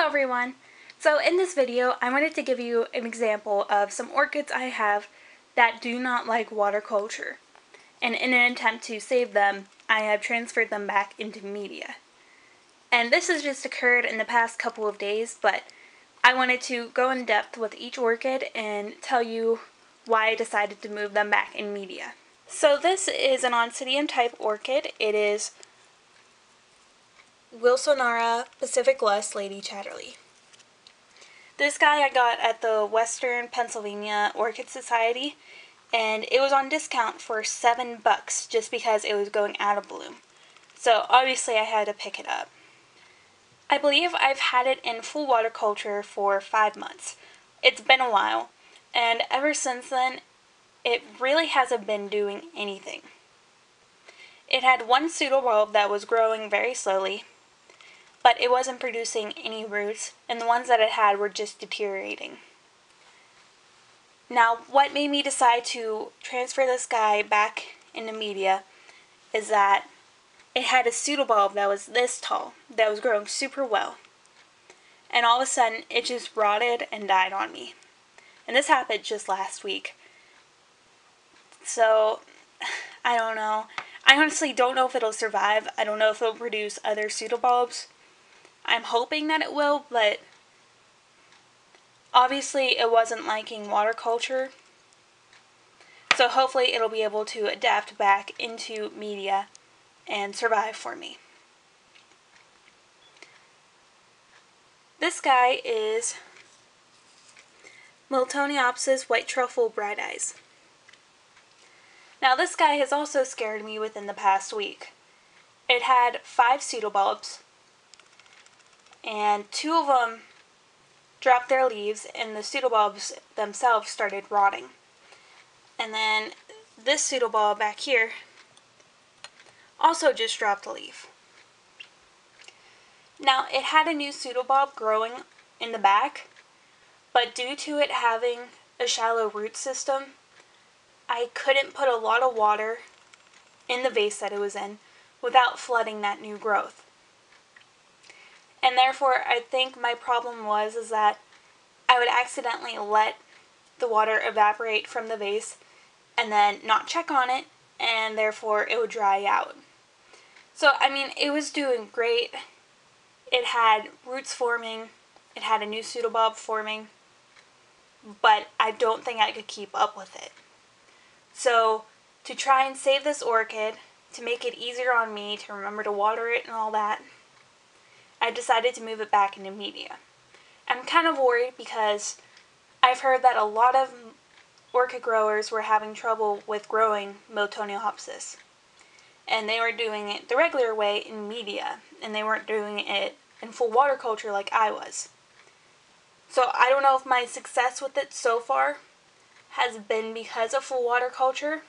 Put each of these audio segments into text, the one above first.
Hello everyone! So in this video I wanted to give you an example of some orchids I have that do not like water culture. And in an attempt to save them, I have transferred them back into media. And this has just occurred in the past couple of days, but I wanted to go in depth with each orchid and tell you why I decided to move them back in media. So this is an Oncidium type orchid. It is Wilsonara Pacific West Lady Chatterley. This guy I got at the Western Pennsylvania Orchid Society, and it was on discount for $7 just because it was going out of bloom. So obviously I had to pick it up. I believe I've had it in full water culture for 5 months. It's been a while, and ever since then it really hasn't been doing anything. It had one pseudobulb that was growing very slowly, but it wasn't producing any roots, and the ones that it had were just deteriorating. Now, what made me decide to transfer this guy back into media is that it had a pseudobulb that was this tall, that was growing super well. And all of a sudden, it just rotted and died on me. And this happened just last week. So, I don't know. I honestly don't know if it'll survive. I don't know if it'll produce other pseudobulbs. I'm hoping that it will, but obviously it wasn't liking water culture. So hopefully it'll be able to adapt back into media and survive for me. This guy is Miltoniopsis White Truffle Bright Eyes. Now this guy has also scared me within the past week. It had 5 pseudobulbs, and 2 of them dropped their leaves and the pseudobulbs themselves started rotting. And then this pseudobulb back here also just dropped a leaf. Now it had a new pseudobulb growing in the back, but due to it having a shallow root system, I couldn't put a lot of water in the vase that it was in without flooding that new growth. And therefore, I think my problem is that I would accidentally let the water evaporate from the vase and then not check on it, and therefore it would dry out. So, I mean, it was doing great. It had roots forming, it had a new pseudobulb forming, but I don't think I could keep up with it. So, to try and save this orchid, to make it easier on me to remember to water it and all that, I decided to move it back into media. I'm kind of worried because I've heard that a lot of orchid growers were having trouble with growing Miltoniopsis. And they were doing it the regular way in media, and they weren't doing it in full water culture like I was. So I don't know if my success with it so far has been because of full water culture.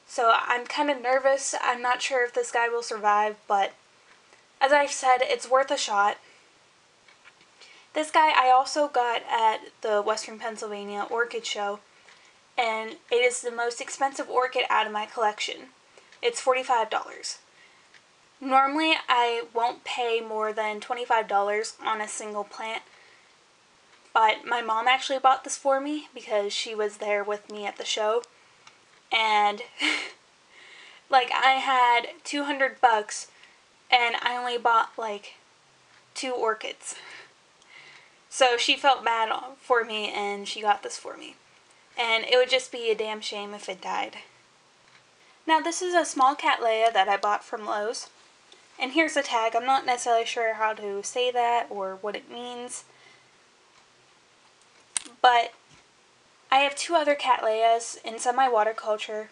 So I'm kind of nervous. I'm not sure if this guy will survive, but as I've said, it's worth a shot. This guy I also got at the Western Pennsylvania Orchid Show, and it is the most expensive orchid out of my collection. It's $45. Normally I won't pay more than $25 on a single plant, but my mom actually bought this for me because she was there with me at the show, and like I had $200 and I only bought like 2 orchids. So she felt bad for me and she got this for me. And it would just be a damn shame if it died. Now this is a small Cattleya that I bought from Lowe's. And here's the tag. I'm not necessarily sure how to say that or what it means. But I have 2 other Cattleyas in semi-water culture,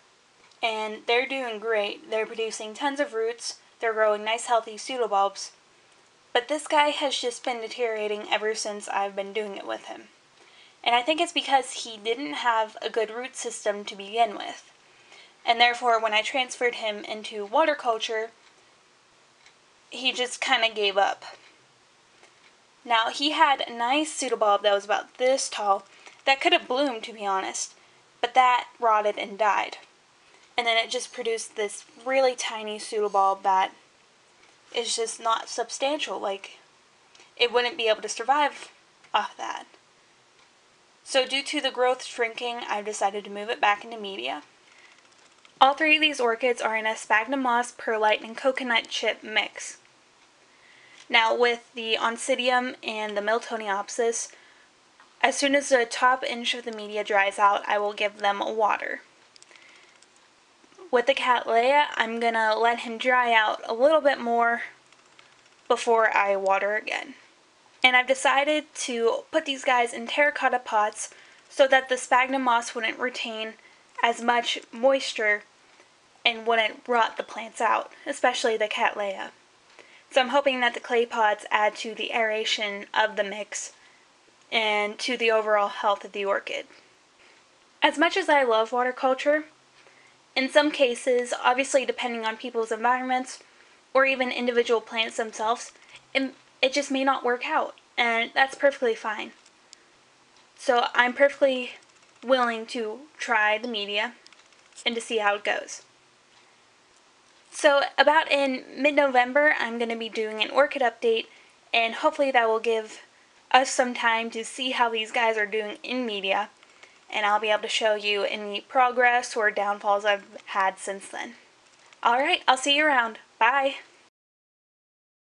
and they're doing great. They're producing tons of roots. They're growing nice healthy pseudobulbs, but this guy has just been deteriorating ever since I've been doing it with him. And I think it's because he didn't have a good root system to begin with. And therefore, when I transferred him into water culture, he just kind of gave up. Now, he had a nice pseudobulb that was about this tall that could have bloomed, to be honest, but that rotted and died. And then it just produced this really tiny pseudobulb that is just not substantial. Like, it wouldn't be able to survive off that. So due to the growth shrinking, I've decided to move it back into media. All three of these orchids are in a sphagnum moss, perlite, and coconut chip mix. Now with the Oncidium and the Miltoniopsis, as soon as the top inch of the media dries out, I will give them water. With the Cattleya, I'm going to let him dry out a little bit more before I water again. And I've decided to put these guys in terracotta pots so that the sphagnum moss wouldn't retain as much moisture and wouldn't rot the plants out, especially the Cattleya. So I'm hoping that the clay pots add to the aeration of the mix and to the overall health of the orchid. As much as I love water culture, in some cases, obviously depending on people's environments or even individual plants themselves, it just may not work out, and that's perfectly fine. So I'm perfectly willing to try the media and to see how it goes. So about in mid-November, I'm going to be doing an orchid update, and hopefully that will give us some time to see how these guys are doing in media, and I'll be able to show you any progress or downfalls I've had since then. Alright, I'll see you around. Bye!